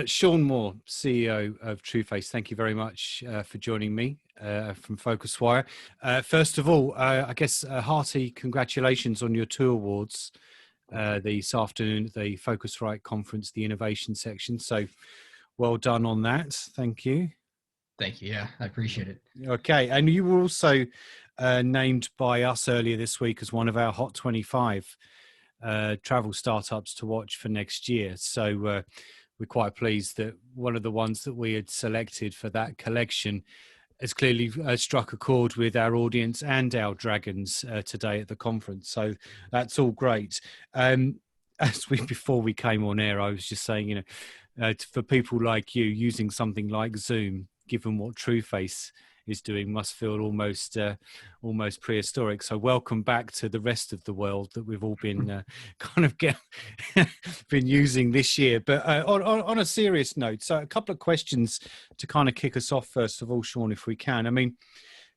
Shaun Moore, CEO of Trueface. Thank you very much for joining me from PhocusWire. First of all, I guess a hearty congratulations on your two awards this afternoon at the Phocuswright Conference, the innovation section. So well done on that. Thank you. Thank you. Yeah, I appreciate it. Okay. And you were also named by us earlier this week as one of our Hot 25 travel startups to watch for next year. So we're quite pleased that one of the ones that we had selected for that collection has clearly struck a chord with our audience and our dragons today at the conference. So that's all great. Before we came on air, I was just saying, for people like you, using something like Zoom, given what Trueface is doing, must feel almost prehistoric. So welcome back to the rest of the world that we've all been been using this year. But on a serious note, so a couple of questions to kind of kick us off. First of all, Shaun, if we can. I mean,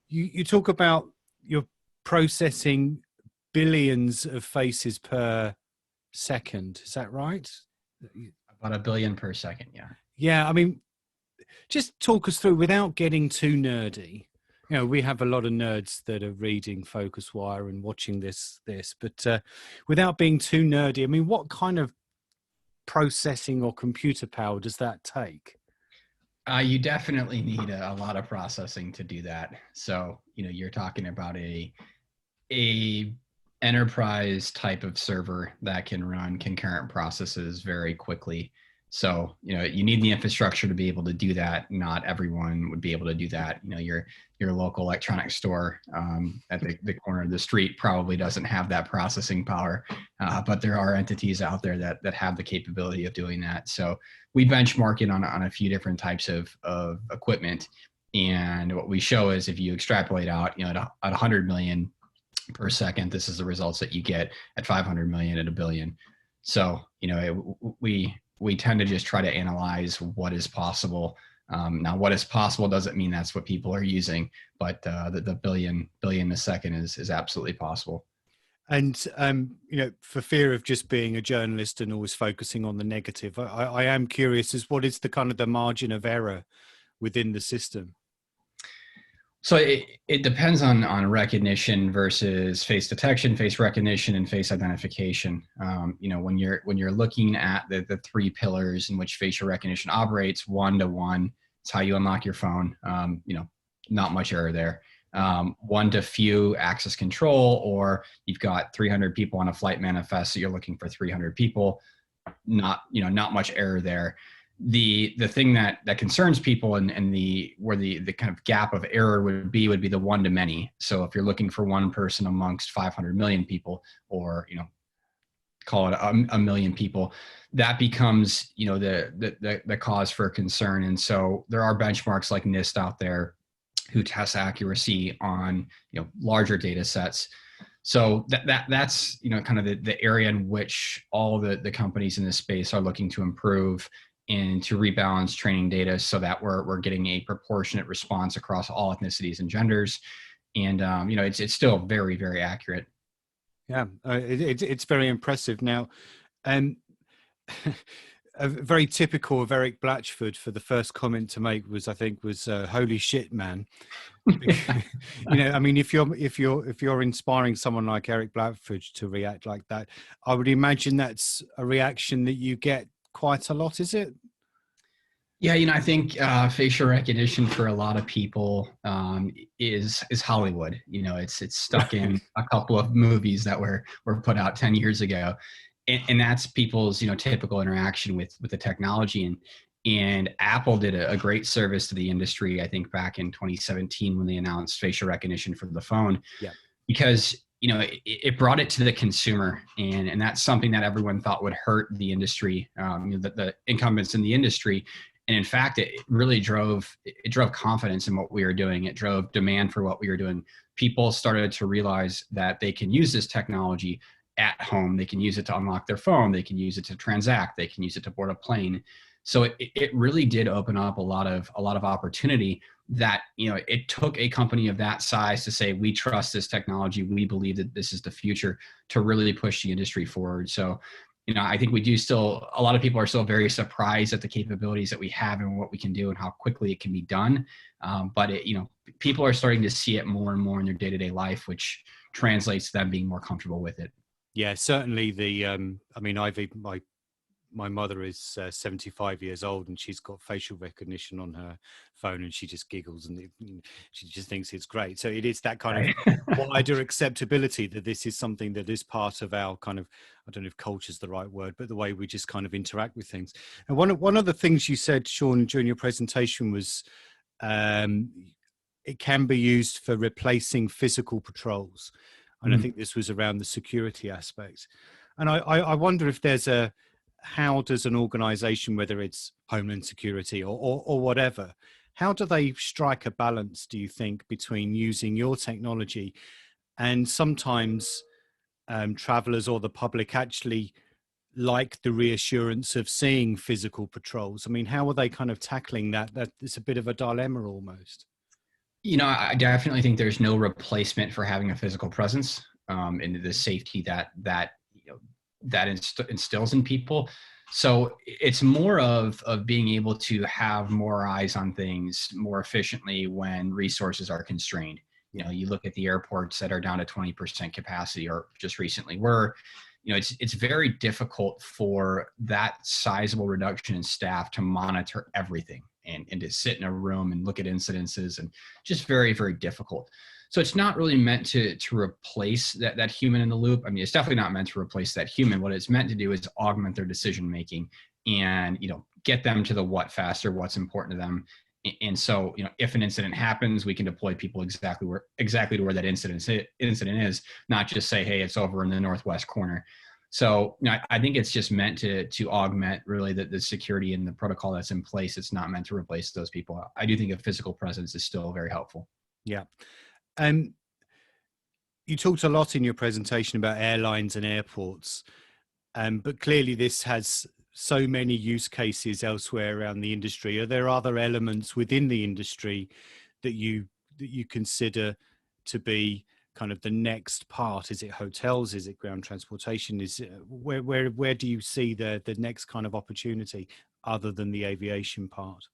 you talk about you're processing billions of faces per second. Is that right? About 1 billion per second. Yeah. Yeah. I mean, just talk us through, without getting too nerdy. We have a lot of nerds that are reading PhocusWire and watching this, but without being too nerdy, I mean, what kind of processing or computer power does that take? You definitely need a lot of processing to do that. So, you're talking about a enterprise type of server that can run concurrent processes very quickly. So, you need the infrastructure to be able to do that. Not everyone would be able to do that. Your local electronics store at the corner of the street probably doesn't have that processing power, but there are entities out there that have the capability of doing that. So we benchmark it on a few different types of equipment. And what we show is, if you extrapolate out, at 100 million per second, this is the results that you get at 500 million at 1 billion. So, we tend to just try to analyze what is possible. Now, what is possible doesn't mean that's what people are using, but the billion a second is absolutely possible. And, for fear of just being a journalist and always focusing on the negative, I am curious as what is the kind of the margin of error within the system? So it depends on recognition versus face detection, face recognition, and face identification. When you're looking at the three pillars in which facial recognition operates, 1-to-1, it's how you unlock your phone. Not much error there. 1-to-few, access control, or you've got 300 people on a flight manifest, so you're looking for 300 people. Not much error there. The thing that concerns people and where the kind of gap of error would be the 1-to-many. So if you're looking for one person amongst 500 million people, or call it a million people, that becomes the cause for concern. And so there are benchmarks like NIST out there who test accuracy on larger data sets. So that's kind of the area in which all the companies in this space are looking to improve and to rebalance training data so that we're getting a proportionate response across all ethnicities and genders. And, it's still very, very accurate. Yeah, it's very impressive. Now, very typical of Eric Blatchford for the first comment to make was holy shit, man. I mean, if you're inspiring someone like Eric Blatchford to react like that, I would imagine that's a reaction that you get quite a lot, is it? Yeah, I think facial recognition for a lot of people is Hollywood. It's stuck in a couple of movies that were put out 10 years ago, and that's people's typical interaction with the technology. And Apple did a great service to the industry, I think, back in 2017 when they announced facial recognition for the phone. Yeah. Because it brought it to the consumer, and that's something that everyone thought would hurt the industry, the incumbents in the industry. And in fact, it really drove confidence in what we were doing. It drove demand for what we were doing. People started to realize that they can use this technology at home. They can use it to unlock their phone. They can use it to transact. They can use it to board a plane. So it really did open up a lot of opportunity that, it took a company of that size to say, we trust this technology. We believe that this is the future, to really push the industry forward. So, I think we do still, a lot of people are still very surprised at the capabilities that we have and what we can do and how quickly it can be done. But people are starting to see it more and more in their day-to-day life, which translates to them being more comfortable with it. Yeah, certainly my mother is 75 years old, and she's got facial recognition on her phone, and she just giggles, and she just thinks it's great. So it is that kind of wider acceptability that this is something that is part of our kind of, I don't know if culture is the right word, but the way we just kind of interact with things. And one of the things you said, Shaun, during your presentation was it can be used for replacing physical patrols. And I think this was around the security aspect. And I wonder if there's how does an organization, whether it's Homeland Security or whatever, how do they strike a balance, do you think, between using your technology and sometimes travelers or the public actually like the reassurance of seeing physical patrols? I mean, how are they kind of tackling that? That it's a bit of a dilemma almost. I definitely think there's no replacement for having a physical presence, and the safety that instills in people. So it's more of being able to have more eyes on things more efficiently when resources are constrained. You look at the airports that are down to 20% capacity, or just recently were. It's very difficult for that sizable reduction in staff to monitor everything and to sit in a room and look at incidences, and just very, very difficult. So it's not really meant to replace that human in the loop. I mean, it's definitely not meant to replace that human. What it's meant to do is augment their decision making and, get them to the what faster, what's important to them. And so, if an incident happens, we can deploy people exactly to where that incident is, not just say, hey, it's over in the northwest corner. So I think it's just meant to augment really the security and the protocol that's in place. It's not meant to replace those people. I do think a physical presence is still very helpful. Yeah. You talked a lot in your presentation about airlines and airports, but clearly this has so many use cases elsewhere around the industry. Are there other elements within the industry that you consider to be kind of the next part? Is it hotels? Is it ground transportation? Is it, where do you see the next kind of opportunity other than the aviation part?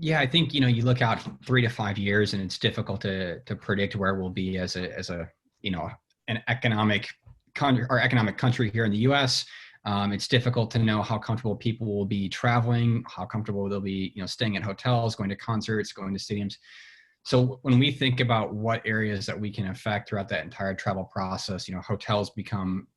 Yeah, I think you look out 3 to 5 years, and it's difficult to predict where we'll be as a an economic country here in the U.S. It's difficult to know how comfortable people will be traveling, how comfortable they'll be, staying at hotels, going to concerts, going to stadiums. So when we think about what areas that we can affect throughout that entire travel process, hotels become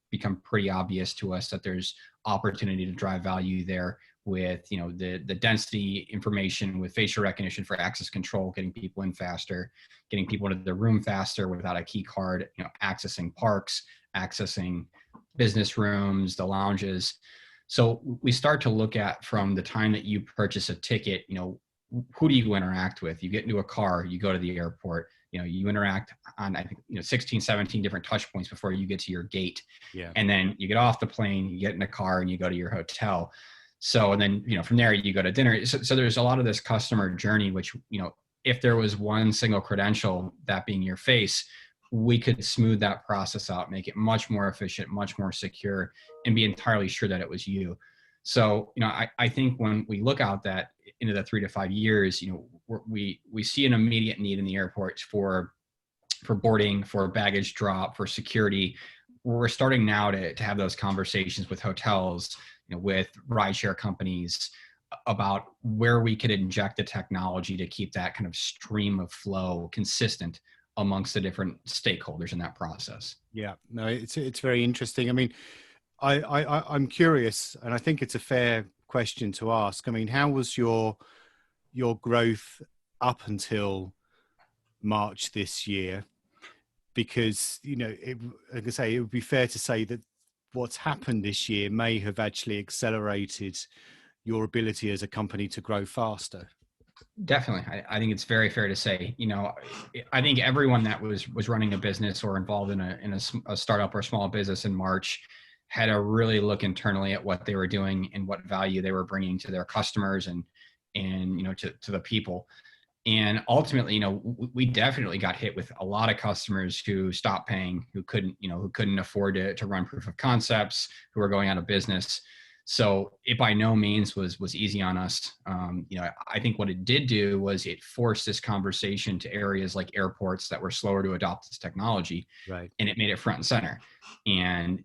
pretty obvious to us that there's opportunity to drive value there with, the density information with facial recognition for access control, getting people in faster, getting people into their room faster without a key card, accessing parks, accessing business rooms, the lounges. So we start to look at, from the time that you purchase a ticket, who do you interact with? You get into a car, you go to the airport, you interact on, I think, 16, 17 different touch points before you get to your gate. Yeah. And then you get off the plane, you get in a car, and you go to your hotel. So, and then, from there you go to dinner. So there's a lot of this customer journey, which, if there was one single credential, that being your face, we could smooth that process out, make it much more efficient, much more secure, and be entirely sure that it was you. So, I think when we look out that into the 3 to 5 years, we see an immediate need in the airports for boarding, for baggage drop, for security. We're starting now to have those conversations with hotels, with rideshare companies, about where we could inject the technology to keep that kind of stream of flow consistent amongst the different stakeholders in that process. Yeah, no, it's very interesting. I mean, I'm curious, and I think it's a fair question to ask. I mean, how was your growth up until March this year? Because, like I say, it would be fair to say that what's happened this year may have actually accelerated your ability as a company to grow faster. Definitely. I think it's very fair to say, I think everyone that was running a business or involved in a startup or small business in March had to really look internally at what they were doing and what value they were bringing to their customers and to the people. And ultimately, we definitely got hit with a lot of customers who stopped paying, who couldn't afford to run proof of concepts, who were going out of business. So it by no means was easy on us. I think what it did do was it forced this conversation to areas like airports that were slower to adopt this technology, Right. and it made it front and center. And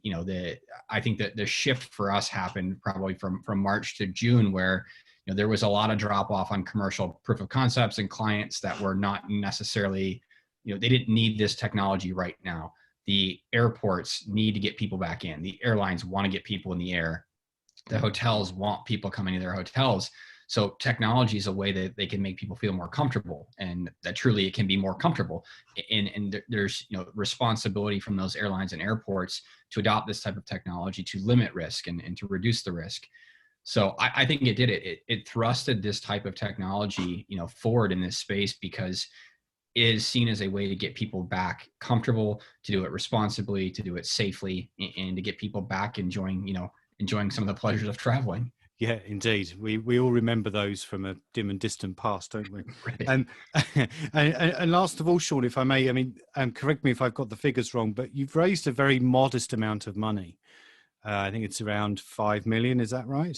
I think that the shift for us happened probably from March to June, where there was a lot of drop off on commercial proof of concepts and clients that were not necessarily, they didn't need this technology right now. The airports need to get people back in. The airlines want to get people in the air. The hotels want people coming to their hotels. So technology is a way that they can make people feel more comfortable, and that truly it can be more comfortable. And there's responsibility from those airlines and airports to adopt this type of technology to limit risk and to reduce the risk. So I think it did it. It thrusted this type of technology, forward in this space, because it is seen as a way to get people back comfortable, to do it responsibly, to do it safely, and to get people back enjoying some of the pleasures of traveling. Yeah, indeed. We all remember those from a dim and distant past, don't we? Right. And last of all, Shaun, if I may, correct me if I've got the figures wrong, but you've raised a very modest amount of money. I think it's around 5 million. Is that right?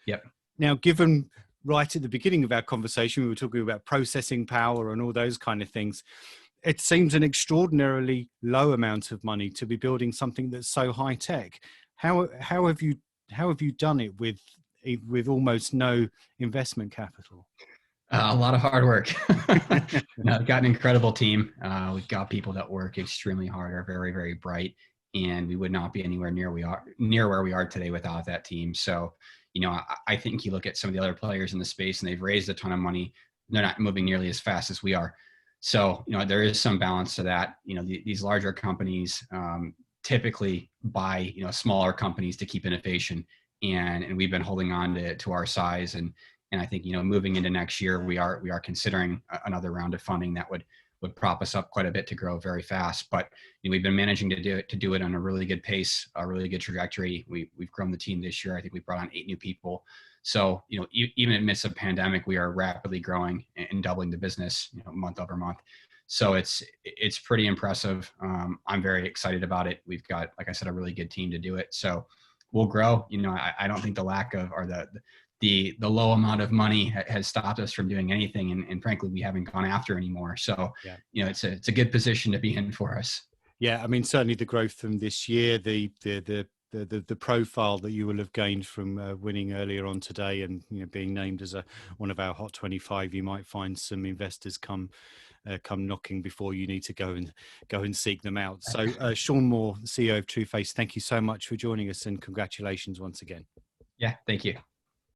Yep. Now, given right at the beginning of our conversation, we were talking about processing power and all those kind of things. It seems an extraordinarily low amount of money to be building something that's so high tech. How have you done it with almost no investment capital? A lot of hard work. I've got an incredible team. We've got people that work extremely hard, are very, very bright, and we would not be anywhere near where we are today without that team. So, I think you look at some of the other players in the space, and they've raised a ton of money. They're not moving nearly as fast as we are. So, there is some balance to that. These larger companies typically buy, smaller companies to keep innovation, and we've been holding on to our size. And I think, moving into next year, we are considering another round of funding that would prop us up quite a bit to grow very fast. But we've been managing to do it on a really good pace, a really good trajectory. We've grown the team this year. I think we brought on 8 new people. So, even amidst a pandemic, we are rapidly growing and doubling the business, month over month. So it's pretty impressive. I'm very excited about it. We've got, like I said, a really good team to do it. So we'll grow. I don't think the lack of, or the low amount of money has stopped us from doing anything. And frankly, we haven't gone after anymore. So, Yeah. It's a good position to be in for us. Yeah. Certainly the growth from this year, the profile that you will have gained from winning earlier on today, and being named as one of our Hot 25, you might find some investors come knocking before you need to go and seek them out. So Shaun Moore, CEO of Trueface, thank you so much for joining us, and congratulations once again. Yeah, thank you.